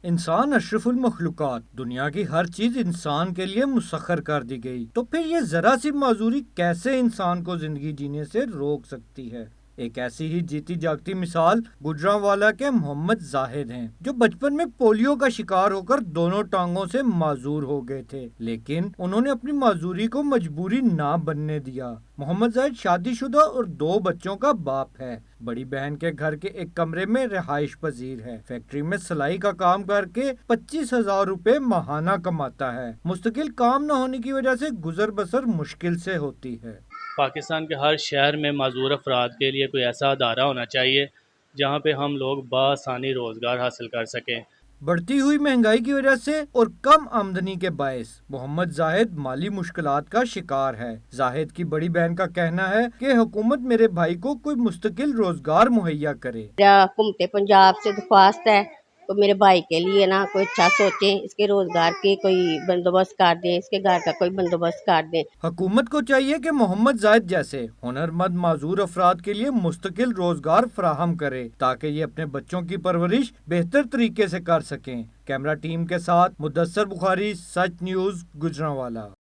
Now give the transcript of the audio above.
انسان اشرف المخلوقات، دنیا کی ہر چیز انسان کے لیے مسخر کر دی گئی، تو پھر یہ ذرا سی معذوری کیسے انسان کو زندگی جینے سے روک سکتی ہے؟ ایک ایسی ہی جیتی جاگتی مثال گجرانوالہ کے محمد زاہد ہیں، جو بچپن میں پولیو کا شکار ہو کر دونوں ٹانگوں سے معذور ہو گئے تھے، لیکن انہوں نے اپنی معذوری کو مجبوری نہ بننے دیا۔ محمد زاہد شادی شدہ اور 2 بچوں کا باپ ہے۔ بڑی بہن کے گھر کے ایک کمرے میں رہائش پذیر ہے۔ فیکٹری میں سلائی کا کام کر کے 25,000 روپے ماہانہ کماتا ہے۔ مستقل کام نہ ہونے کی وجہ سے گزر بسر مشکل سے ہوتی ہے۔ پاکستان کے ہر شہر میں معذور افراد کے لیے کوئی ایسا ادارہ ہونا چاہیے جہاں پہ ہم لوگ بآسانی روزگار حاصل کر سکیں۔ بڑھتی ہوئی مہنگائی کی وجہ سے اور کم آمدنی کے باعث محمد زاہد مالی مشکلات کا شکار ہے۔ زاہد کی بڑی بہن کا کہنا ہے کہ حکومت میرے بھائی کو کوئی مستقل روزگار مہیا کرے۔ حکومت پنجاب سے درخواست ہے تو میرے بھائی کے لیے نا کوئی اچھا سوچیں، اس کے روزگار کے کوئی بندوبست کر دیں، اس کے گھر کا کوئی بندوبست کر دیں۔ حکومت کو چاہیے کہ محمد زاہد جیسے ہنرمند معذور افراد کے لیے مستقل روزگار فراہم کرے تاکہ یہ اپنے بچوں کی پرورش بہتر طریقے سے کر سکیں۔ کیمرہ ٹیم کے ساتھ مدثر بخاری، سچ نیوز، گجرانوالہ۔